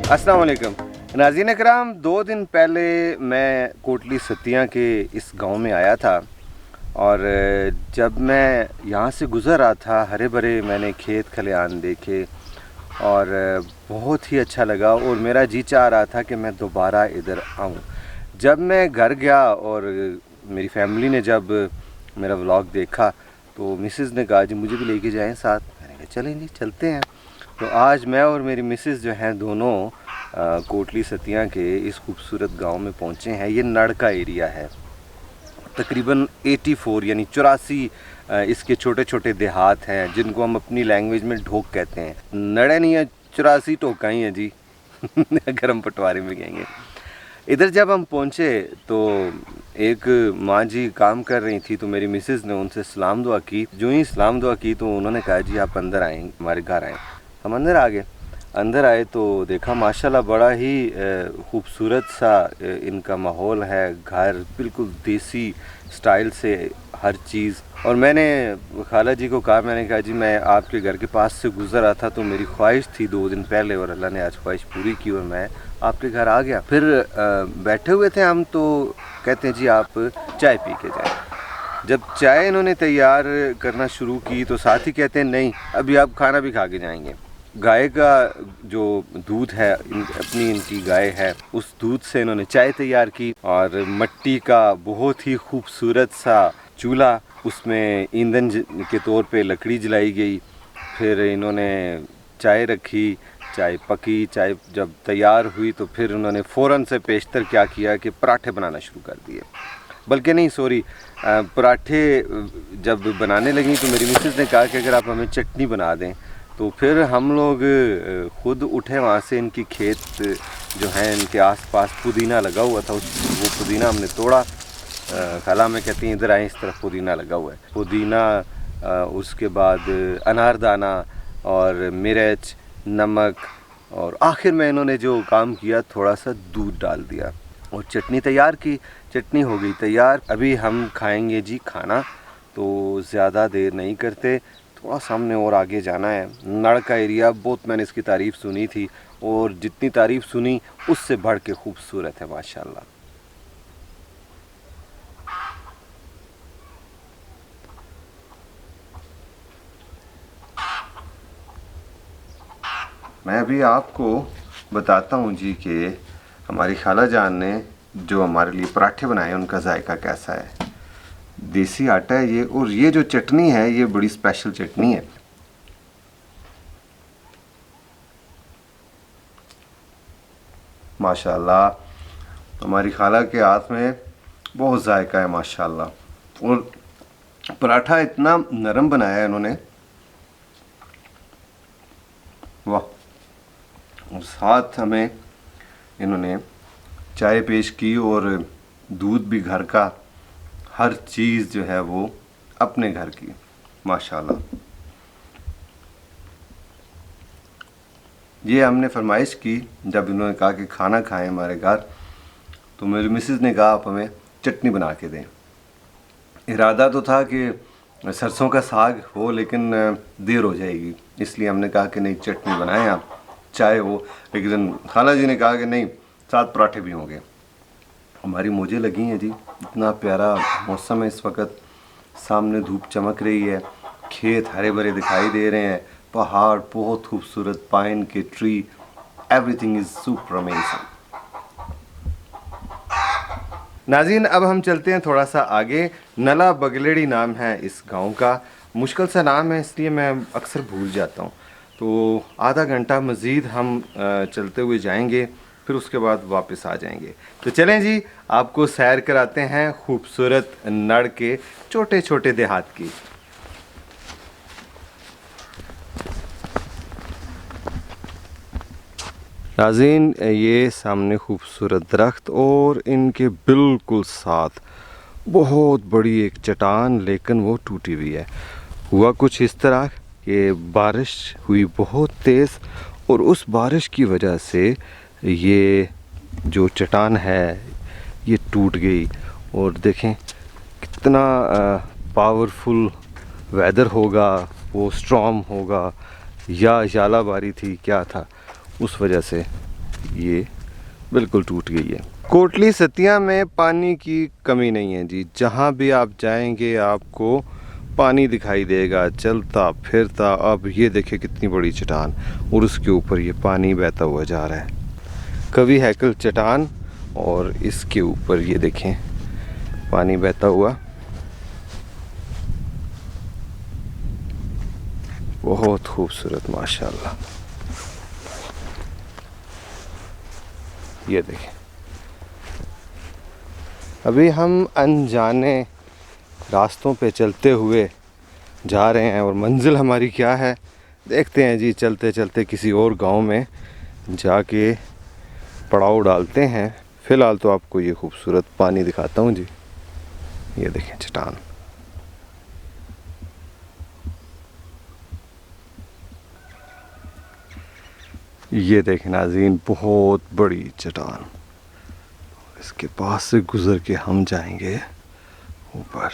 अस्सलाम वालेकुम नाज़रीन इकराम। 2 दिन पहले मैं कोटली सतिया के इस गांव में आया था और जब मैं यहाँ से गुज़र रहा था हरे भरे मैंने खेत खलिहान देखे और बहुत ही अच्छा लगा और मेरा जी चाह रहा था कि मैं दोबारा इधर आऊँ। जब मैं घर गया और मेरी फैमिली ने जब मेरा व्लॉग देखा तो मिसेज़ ने कहा जी मुझे भी लेके जाएं साथ। मैंने कहा चलें जी चलते हैं। तो आज मैं और मेरी मिसेज़ जो हैं दोनों कोटली सतिया के इस खूबसूरत गांव में पहुंचे हैं। ये नड़ का एरिया है, तकरीबन 84 यानी 84 इसके छोटे छोटे देहात हैं जिनको हम अपनी लैंग्वेज में ढोक कहते हैं। नड़े नहीं है, 84 टोका ही है जी अगर हम पटवारी में कहेंगे। इधर जब हम पहुंचे तो एक माँ जी काम कर रही थी तो मेरी मिसेज़ ने उनसे सलाम दुआ की। जो ही सलाम दुआ की तो उन्होंने कहा जी आप अंदर आएँ, हमारे घर आएँ। हम अंदर आ गए। अंदर आए तो देखा माशाल्लाह बड़ा ही खूबसूरत सा इनका माहौल है। घर बिल्कुल देसी स्टाइल से हर चीज़। और मैंने खाला जी को कहा, मैंने कहा जी मैं आपके घर के पास से गुज़र रहा था तो मेरी ख्वाहिश थी 2 दिन पहले और अल्लाह ने आज ख्वाहिश पूरी की और मैं आपके घर आ गया। फिर बैठे हुए थे हम तो कहते हैं जी आप चाय पी के जाएँ। जब चाय इन्होंने तैयार करना शुरू की तो साथ ही कहते हैं नहीं अभी आप खाना भी खा के जाएंगे। गाय का जो दूध है अपनी इनकी गाय है उस दूध से इन्होंने चाय तैयार की और मिट्टी का बहुत ही खूबसूरत सा चूल्हा, उसमें ईंधन के तौर पे लकड़ी जलाई गई। फिर इन्होंने चाय रखी, चाय पकी। चाय जब तैयार हुई तो फिर उन्होंने फ़ौरन से पेशतर क्या किया कि पराठे बनाना शुरू कर दिए। बल्कि नहीं सॉरी, पराठे जब बनाने लगी तो मेरी मिसेज़ ने कहा कि अगर आप हमें चटनी बना दें। तो फिर हम लोग ख़ुद उठे वहाँ से। इनकी खेत जो हैं इनके आसपास पुदीना लगा हुआ था, वो पुदीना हमने तोड़ा। खाला में कहती हैं इधर आए, इस तरफ पुदीना लगा हुआ है। पुदीना, उसके बाद अनारदाना और मिर्च, नमक और आखिर में इन्होंने जो काम किया थोड़ा सा दूध डाल दिया और चटनी तैयार की। चटनी हो गई तैयार। अभी हम खाएंगे जी खाना, तो ज़्यादा देर नहीं करते, थोड़ा सामने और आगे जाना है। नड़ का एरिया बहुत मैंने इसकी तारीफ़ सुनी थी और जितनी तारीफ़ सुनी उससे बढ़ के खूबसूरत है माशाल्लाह। मैं अभी आपको बताता हूँ जी कि हमारी खाला जान ने जो हमारे लिए पराठे बनाए उनका जायका कैसा है। देसी आटा है ये, और ये जो चटनी है ये बड़ी स्पेशल चटनी है। माशाल्लाह हमारी खाला के हाथ में बहुत जायका है माशाल्लाह। और पराठा इतना नरम बनाया है इन्होंने, वाह। और साथ हमें इन्होंने चाय पेश की और दूध भी घर का, हर चीज़ जो है वो अपने घर की माशाल्लाह। ये हमने फरमाइश की जब इन्होंने कहा कि खाना खाएं हमारे घर, तो मेरी मिसेज़ ने कहा आप हमें चटनी बना के दें। इरादा तो था कि सरसों का साग हो लेकिन देर हो जाएगी, इसलिए हमने कहा कि नहीं चटनी बनाएं आप, चाय हो। लेकिन खाला जी ने कहा कि नहीं साथ पराठे भी होंगे। हमारी मौजें लगी हैं जी, इतना प्यारा मौसम है इस वक्त। सामने धूप चमक रही है, खेत हरे भरे दिखाई दे रहे हैं, पहाड़ बहुत खूबसूरत, पाइन के tree, everything is super amazing. नाज़रीन अब हम चलते हैं थोड़ा सा आगे। नला बगलेड़ी नाम है इस गांव का। मुश्किल सा नाम है इसलिए मैं अक्सर भूल जाता हूँ। तो आधा घंटा मज़ीद हम चलते हुए जाएंगे, फिर उसके बाद वापस आ जाएंगे। तो चलें जी आपको सैर कराते हैं खूबसूरत नड़ के छोटे छोटे देहात की। नाज़रीन ये सामने खूबसूरत दरख्त और इनके बिल्कुल साथ बहुत बड़ी एक चट्टान, लेकिन वो टूटी हुई है। हुआ कुछ इस तरह कि बारिश हुई बहुत तेज़ और उस बारिश की वजह से ये जो चट्टान है ये टूट गई। और देखें कितना पावरफुल वेदर होगा, वो स्टॉर्म होगा या ज़ालाबारी थी क्या था, उस वजह से ये बिल्कुल टूट गई है। कोटली सतिया में पानी की कमी नहीं है जी, जहाँ भी आप जाएंगे आपको पानी दिखाई देगा चलता फिरता। अब ये देखिए कितनी बड़ी चट्टान और उसके ऊपर ये पानी बहता हुआ जा रहा है। कवि हैकल चट्टान और इसके ऊपर ये देखें पानी बहता हुआ। बहुत खूबसूरत माशाल्लाह। ये देखें, अभी हम अनजाने रास्तों पे चलते हुए जा रहे हैं और मंजिल हमारी क्या है देखते हैं जी। चलते चलते किसी और गांव में जाके पड़ाव डालते हैं। फ़िलहाल तो आपको ये खूबसूरत पानी दिखाता हूँ जी। ये देखें चट्टान, ये देखें नाज़रीन बहुत बड़ी चट्टान। इसके पास से गुज़र के हम जाएंगे ऊपर।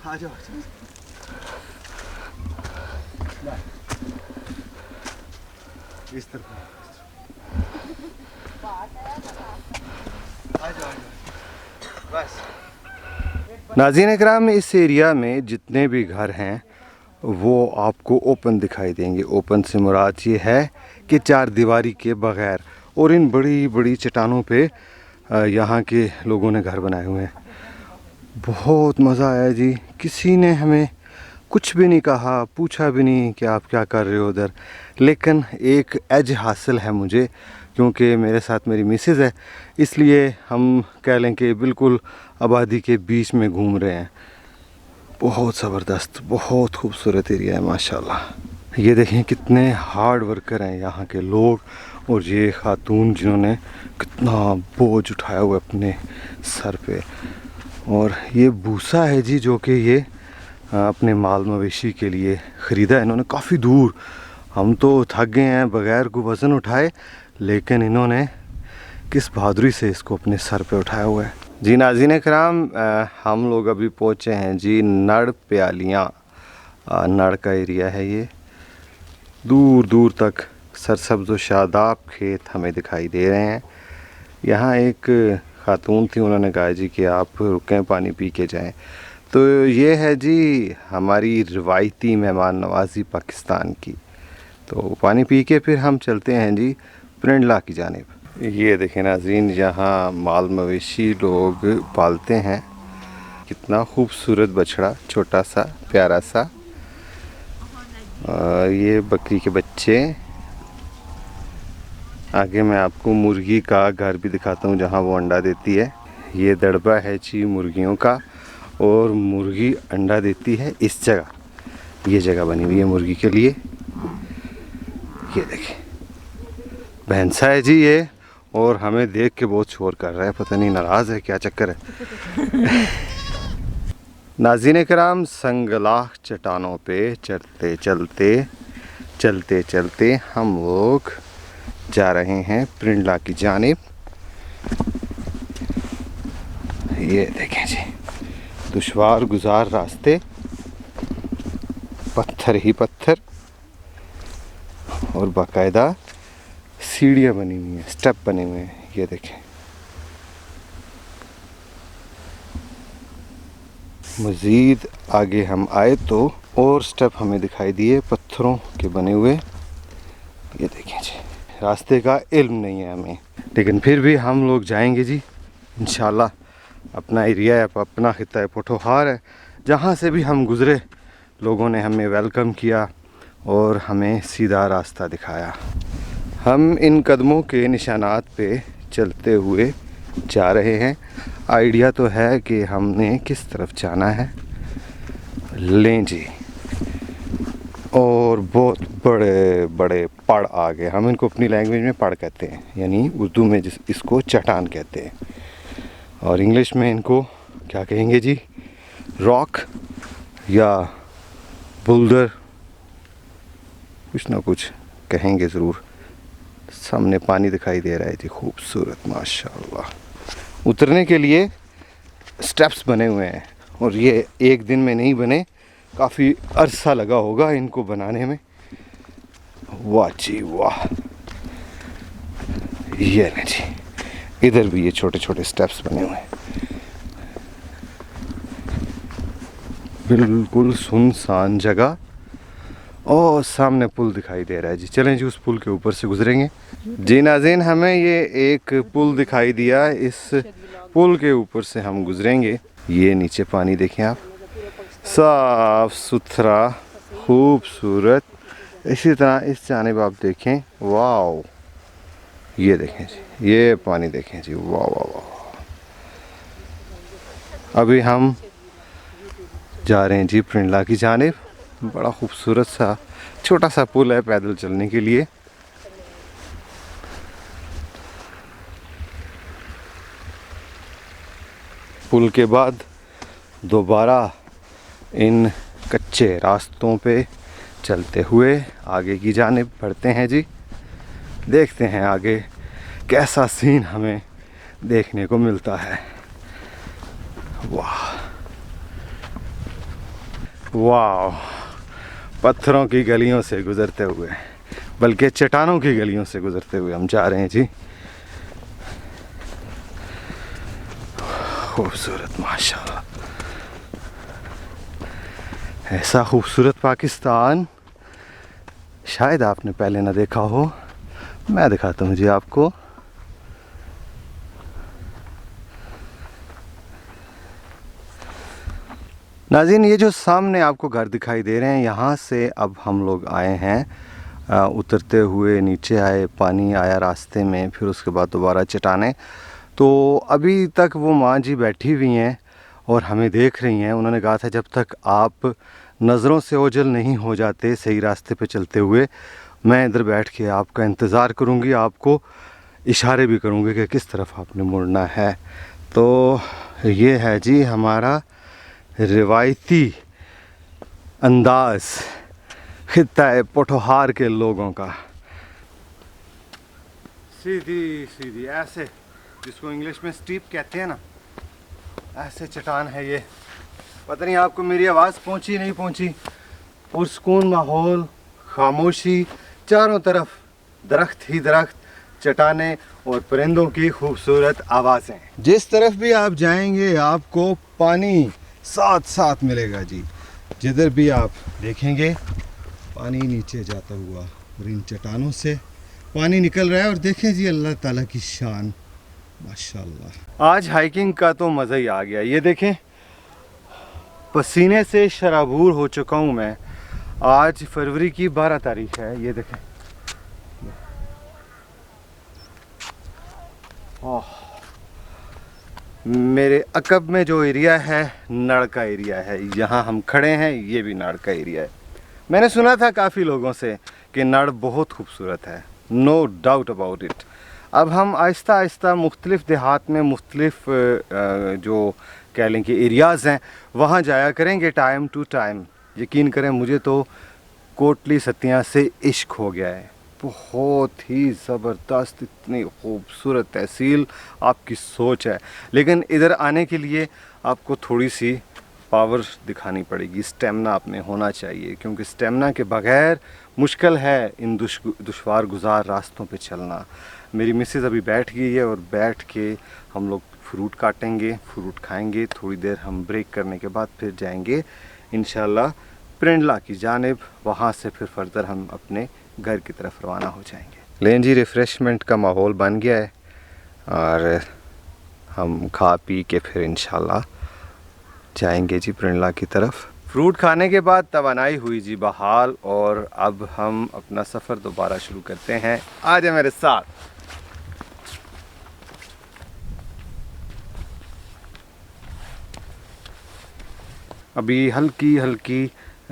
आ जाओ इस तरफ आ जाओ बस। नाज़रीन इकराम, इस एरिया में जितने भी घर हैं वो आपको ओपन दिखाई देंगे। ओपन से मुराद ये है कि चार दीवारी के बग़ैर। और इन बड़ी बड़ी चट्टानों पे यहाँ के लोगों ने घर बनाए हुए हैं। बहुत मज़ा आया जी। किसी ने हमें कुछ भी नहीं कहा, पूछा भी नहीं कि आप क्या कर रहे हो उधर। लेकिन एक एज हासिल है मुझे, क्योंकि मेरे साथ मेरी मिसेस है, इसलिए हम कह लें कि बिल्कुल आबादी के बीच में घूम रहे हैं। बहुत ज़बरदस्त, बहुत खूबसूरत एरिया है माशाल्लाह। ये देखें कितने हार्ड वर्कर हैं यहाँ के लोग। और ये खातून जिन्होंने कितना बोझ उठाया हुआ है अपने सर पे। और ये भूसा है जी, जो कि ये अपने माल मवेशी के लिए ख़रीदा है इन्होंने काफ़ी दूर। हम तो थक गए हैं बग़ैर को वज़न उठाए, लेकिन इन्होंने किस बहादुरी से इसको अपने सर पे उठाया हुआ है जी। नाज़रीन इकराम, हम लोग अभी पहुँचे हैं जी नड़ प्यालियाँ। नड़ का एरिया है ये। दूर दूर तक सरसब्ज़ व शादाब खेत हमें दिखाई दे रहे हैं। यहाँ एक खातून थी, उन्होंने कहा जी कि आप रुकें पानी पी के जाएं। तो ये है जी हमारी रिवायती मेहमान नवाज़ी पाकिस्तान की। तो पानी पी के फिर हम चलते हैं जी प्रिंडला की जानिब। ये देखें नाज़रीन, यहाँ माल मवेशी लोग पालते हैं। कितना खूबसूरत बछड़ा, छोटा सा प्यारा सा। ये बकरी के बच्चे। आगे मैं आपको मुर्गी का घर भी दिखाता हूँ जहाँ वो अंडा देती है। ये दड़बा है जी मुर्गियों का, और मुर्गी अंडा देती है इस जगह। ये जगह बनी हुई है मुर्गी के लिए। ये देखें भैंसा है जी ये, और हमें देख के बहुत शोर कर रहा है, पता नहीं नाराज़ है क्या चक्कर है। नाज़रीन किराम, संगलाह चट्टानों पे चलते चलते हम लोग जा रहे हैं प्रिंडला की जानिब। ये देखें जी दुश्वार गुजार रास्ते, पत्थर ही पत्थर, और बाकायदा सीढ़ियाँ बनी हुई हैं, स्टेप बने हुए हैं। ये देखें मज़ीद आगे हम आए तो और स्टेप हमें दिखाई दिए पत्थरों के बने हुए। ये देखें जी, रास्ते का इल्म नहीं है हमें, लेकिन फिर भी हम लोग जाएंगे जी इंशाल्लाह। अपना एरिया है, अपना खिता है, पोठोहार है, जहाँ से भी हम गुज़रे लोगों ने हमें वेलकम किया और हमें सीधा रास्ता दिखाया। हम इन कदमों के निशानात पे चलते हुए जा रहे हैं। आइडिया तो है कि हमने किस तरफ जाना है। लें जी, और बहुत बड़े बड़े पड़ आ गए। हम इनको अपनी लैंग्वेज में पड़ कहते हैं, यानी उर्दू में इसको चट्टान कहते हैं, और इंग्लिश में इनको क्या कहेंगे जी, रॉक या बुल्डर, कुछ ना कुछ कहेंगे ज़रूर। सामने पानी दिखाई दे रहा है जी, खूबसूरत माशाल्लाह। उतरने के लिए स्टेप्स बने हुए हैं, और ये एक दिन में नहीं बने, काफ़ी अरसा लगा होगा इनको बनाने में। वाह जी वाह, ये ना जी, इधर भी ये छोटे छोटे स्टेप्स बने हुए हैं। बिल्कुल सुनसान जगह, और सामने पुल दिखाई दे रहा है जी। चलें जी, उस पुल के ऊपर से गुजरेंगे जी। नाज़रीन, हमें ये एक पुल दिखाई दिया, इस पुल के ऊपर से हम गुजरेंगे। ये नीचे पानी देखें आप, साफ सुथरा, खूबसूरत। इसी तरह इस जानिब आप देखें, वाओ, ये देखें जी, ये पानी देखें जी, वाह वाह वाह। अभी हम जा रहे हैं जी प्रिंडला की जानिब। बड़ा खूबसूरत सा छोटा सा पुल है पैदल चलने के लिए। पुल के बाद दोबारा इन कच्चे रास्तों पे चलते हुए आगे की जानिब बढ़ते हैं जी। देखते हैं आगे कैसा सीन हमें देखने को मिलता है। वाह वाह, पत्थरों की गलियों से गुजरते हुए, बल्कि चट्टानों की गलियों से गुजरते हुए हम जा रहे हैं जी। खूबसूरत माशाल्लाह, ऐसा खूबसूरत पाकिस्तान शायद आपने पहले ना देखा हो। मैं दिखाता हूँ जी आपको। नाज़रीन, ये जो सामने आपको घर दिखाई दे रहे हैं, यहाँ से अब हम लोग आए हैं, उतरते हुए नीचे आए, पानी आया रास्ते में, फिर उसके बाद दोबारा चट्टानें। तो अभी तक वो माँ जी बैठी हुई हैं और हमें देख रही हैं। उन्होंने कहा था जब तक आप नज़रों से ओझल नहीं हो जाते सही रास्ते पे चलते हुए, मैं इधर बैठ के आपका इंतज़ार करूँगी, आपको इशारे भी करूँगी कि किस तरफ आपने मुड़ना है। तो ये है जी हमारा रिवायती अंदाज़ खित्ता पोठोहार के लोगों का। सीधी सीधी ऐसे, जिसको इंग्लिश में स्टीप कहते हैं ना, ऐसे चट्टान है ये। पता नहीं आपको मेरी आवाज़ पहुंची नहीं पहुंची। पुरसकून माहौल, खामोशी, चारों तरफ दरख्त ही दरख्त, चट्टानें और परिंदों की खूबसूरत आवाज़ें। जिस तरफ भी आप जाएंगे आपको पानी साथ साथ मिलेगा जी। जिधर भी आप देखेंगे पानी नीचे जाता हुआ, और इन चट्टानों से पानी निकल रहा है। और देखें जी अल्लाह ताला की शान, माशाल्लाह। आज हाइकिंग का तो मज़ा ही आ गया। ये देखें, पसीने से शराबूर हो चुका हूँ मैं। आज फरवरी की 12 तारीख है। ये देखें, ओह, मेरे अकब में जो एरिया है नड़ का एरिया है, यहाँ हम खड़े हैं, ये भी नड़ का एरिया है। मैंने सुना था काफ़ी लोगों से कि नड़ बहुत खूबसूरत है, नो डाउट अबाउट इट। अब हम आहिस्ता आहिस्ता मुख्तलिफ़ देहात में मुख्तलिफ़ जो कह लें कि एरियाज़ हैं, वहाँ जाया करेंगे टाइम टू टाइम। यकीन करें, मुझे तो कोटली सतियाँ से इश्क हो गया है। बहुत ही ज़बरदस्त, इतनी खूबसूरत तहसील, आपकी सोच है। लेकिन इधर आने के लिए आपको थोड़ी सी पावर दिखानी पड़ेगी, स्टेमिना आप में होना चाहिए, क्योंकि स्टेमिना के बगैर मुश्किल है इन दुश्वार गुजार रास्तों पे चलना। मेरी मिसेज़ अभी बैठ गई है, और बैठ के हम लोग फ्रूट काटेंगे, फ्रूट खाएंगे। थोड़ी देर हम ब्रेक करने के बाद फिर जाएंगे इंशाल्लाह प्रिंडला की जानिब। वहाँ से फिर फर्दर हम अपने घर की तरफ रवाना हो जाएंगे। लें जी, रिफ़्रेशमेंट का माहौल बन गया है, और हम खा पी के फिर इंशाल्लाह जाएंगे जी प्रिंडला की तरफ। फ्रूट खाने के बाद तवानाई हुई जी बहाल, और अब हम अपना सफ़र दोबारा शुरू करते हैं। आ जाए मेरे साथ। अभी हल्की हल्की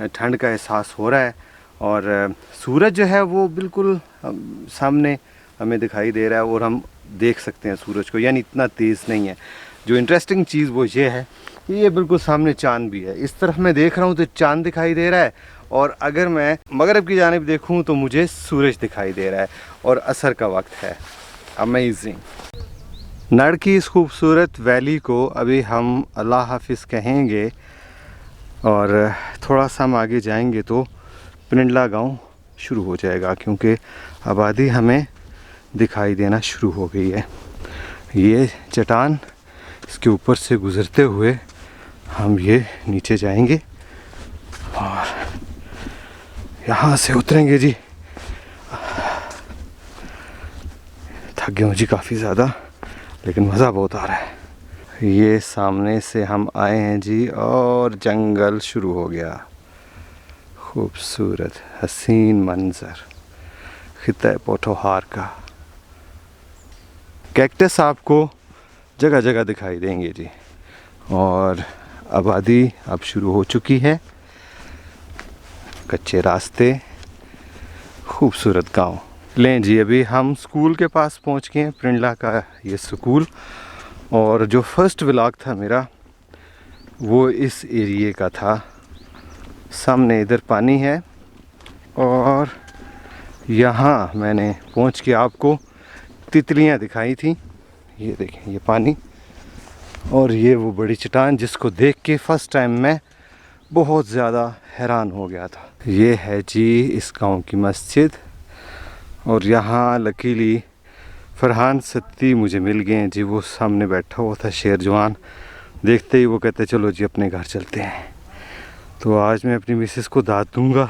ठंड का एहसास हो रहा है, और सूरज जो है वो बिल्कुल सामने हमें दिखाई दे रहा है और हम देख सकते हैं सूरज को, यानी इतना तेज़ नहीं है। जो इंटरेस्टिंग चीज़ वो ये है कि ये बिल्कुल सामने चांद भी है। इस तरफ मैं देख रहा हूँ तो चांद दिखाई दे रहा है, और अगर मैं मगरब की जानिब देखूँ तो मुझे सूरज दिखाई दे रहा है और असर का वक्त है। अमेजिंग। नड़ की इस खूबसूरत वैली को अभी हम अल्लाह हाफिज़ कहेंगे, और थोड़ा सा हम आगे जाएंगे तो पिंडला गांव शुरू हो जाएगा, क्योंकि आबादी हमें दिखाई देना शुरू हो गई है। ये चट्टान, इसके ऊपर से गुज़रते हुए हम ये नीचे जाएंगे और यहाँ से उतरेंगे जी। थक गया हूँ जी काफ़ी ज़्यादा, लेकिन मज़ा बहुत आ रहा है। ये सामने से हम आए हैं जी और जंगल शुरू हो गया। खूबसूरत हसीन मंजर खित्ता पोठोहार का। कैक्टस आपको जगह जगह दिखाई देंगे जी, और आबादी अब शुरू हो चुकी है। कच्चे रास्ते, खूबसूरत गांव। लें जी, अभी हम स्कूल के पास पहुंच गए हैं, पिंडला का ये स्कूल। और जो फर्स्ट व्लॉग था मेरा वो इस एरिए का था। सामने इधर पानी है, और यहाँ मैंने पहुंच के आपको तितलियाँ दिखाई थी। ये देखें, ये पानी, और ये वो बड़ी चट्टान जिसको देख के फ़र्स्ट टाइम मैं बहुत ज़्यादा हैरान हो गया था। ये है जी इस गांव की मस्जिद, और यहाँ लकीली फरहान सत्ती मुझे मिल गए हैं जी। वो सामने बैठा हुआ था शेर जवान, देखते ही वो कहते चलो जी अपने घर चलते हैं। तो आज मैं अपनी मिसेस को दाद दूंगा।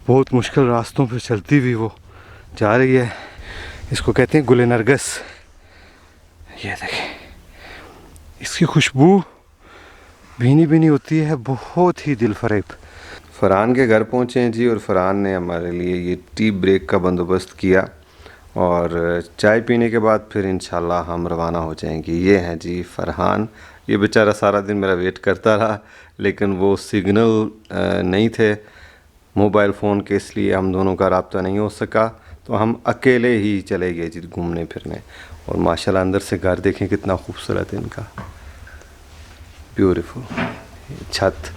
बहुत मुश्किल रास्तों पर चलती हुई वो जा रही है। इसको कहते हैं गुले नरगस। ये देखें, इसकी खुशबू भीनी भीनी होती है, बहुत ही दिल फरेब। फरहान के घर पहुँचे हैं जी, और फरहान ने हमारे लिए ये टी ब्रेक का बंदोबस्त किया, और चाय पीने के बाद फिर इंशाल्लाह हम रवाना हो जाएंगे। ये हैं जी फरहान। ये बेचारा सारा दिन मेरा वेट करता रहा, लेकिन वो सिग्नल नहीं थे मोबाइल फ़ोन के, इसलिए हम दोनों का राब्ता नहीं हो सका। तो हम अकेले ही चले गए जी घूमने फिरने। और माशाल्लाह अंदर से घर देखें कितना खूबसूरत है इनका, ब्यूटीफुल। छत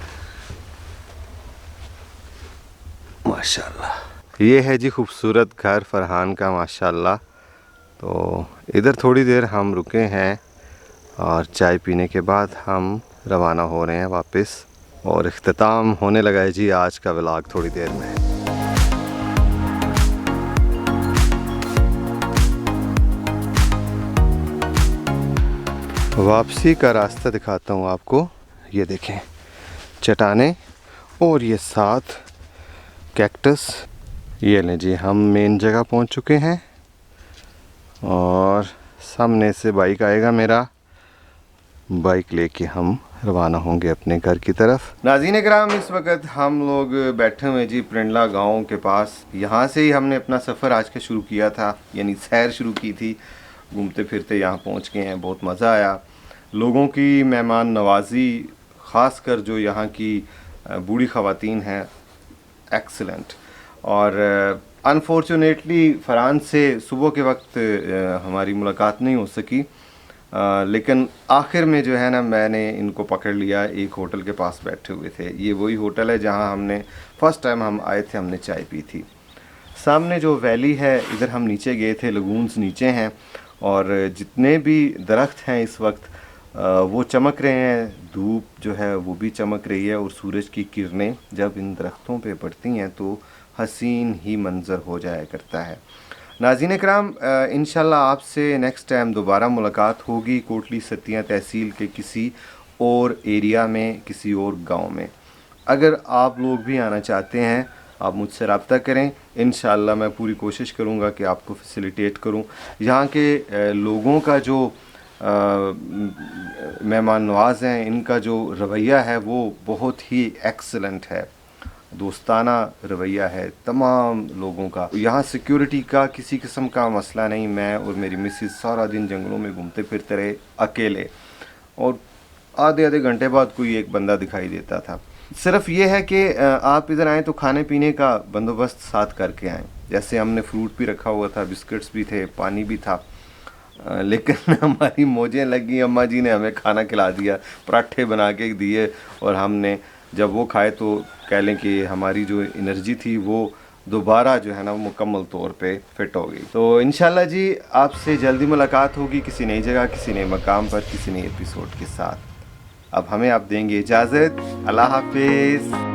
माशाल्लाह। ये है जी खूबसूरत घर फरहान का माशाल्लाह। तो इधर थोड़ी देर हम रुके हैं, और चाय पीने के बाद हम रवाना हो रहे हैं वापस, और इख्तिताम होने लगा है जी आज का व्लॉग थोड़ी देर में। वापसी का रास्ता दिखाता हूँ आपको। ये देखें चट्टानें, और ये साथ कैक्टस। ये लें जी, हम मेन जगह पहुंच चुके हैं, और सामने से बाइक आएगा मेरा। बाइक लेके हम रवाना होंगे अपने घर की तरफ। नाज़रीन कराम, इस वक्त हम लोग बैठे हुए जी पिंडला गांव के पास। यहाँ से ही हमने अपना सफ़र आज का शुरू किया था, यानी सैर शुरू की थी। घूमते फिरते यहाँ पहुँच गए हैं, बहुत मज़ा आया। लोगों की मेहमान नवाजी, ख़ास कर जो यहाँ की बूढ़ी ख़वातीन हैं, एक्सीलेंट। और अनफॉर्चुनेटली फरहान से सुबह के वक्त हमारी मुलाकात नहीं हो सकी, लेकिन आखिर में जो है ना मैंने इनको पकड़ लिया। एक होटल के पास बैठे हुए थे। ये वही होटल है जहां हमने फ़र्स्ट टाइम हम आए थे, हमने चाय पी थी। सामने जो वैली है, इधर हम नीचे गए थे, लगून्स नीचे हैं, और जितने भी दरख्त हैं इस वक्त वो चमक रहे हैं। धूप जो है वो भी चमक रही है, और सूरज की किरणें जब इन दरख्तों पे पड़ती हैं तो हसीन ही मंज़र हो जाया करता है। नाज़रीन कराम, इंशाल्लाह आपसे नेक्स्ट टाइम दोबारा मुलाकात होगी कोटली सत्तियाँ तहसील के किसी और एरिया में, किसी और गांव में। अगर आप लोग भी आना चाहते हैं, आप मुझसे रब्ता करें। इंशाल्लाह मैं पूरी कोशिश करूँगा कि आपको फैसिलिटेट करूँ। यहाँ के लोगों का जो मेहमान नवाज़ हैं, इनका जो रवैया है वो बहुत ही एक्सीलेंट है, दोस्ताना रवैया है तमाम लोगों का। यहाँ सिक्योरिटी का किसी किस्म का मसला नहीं। मैं और मेरी मिसेस सारा दिन जंगलों में घूमते फिरते रहे अकेले, और आधे आधे घंटे बाद कोई एक बंदा दिखाई देता था। सिर्फ ये है कि आप इधर आएँ तो खाने पीने का बंदोबस्त साथ करके आएँ। जैसे हमने फ्रूट भी रखा हुआ था, बिस्किट्स भी थे, पानी भी था। लेकिन हमारी मौजें लगी, अम्मा जी ने हमें खाना खिला दिया, पराठे बना के दिए, और हमने जब वो खाए तो कह लें कि हमारी जो एनर्जी थी वो दोबारा जो है ना वो मुकम्मल तौर पे फिट हो गई। तो इंशाल्लाह जी आपसे जल्दी मुलाकात होगी किसी नई जगह, किसी नए मकाम पर, किसी नए एपिसोड के साथ। अब हमें आप देंगे इजाज़त। अल्लाह हाफिज़।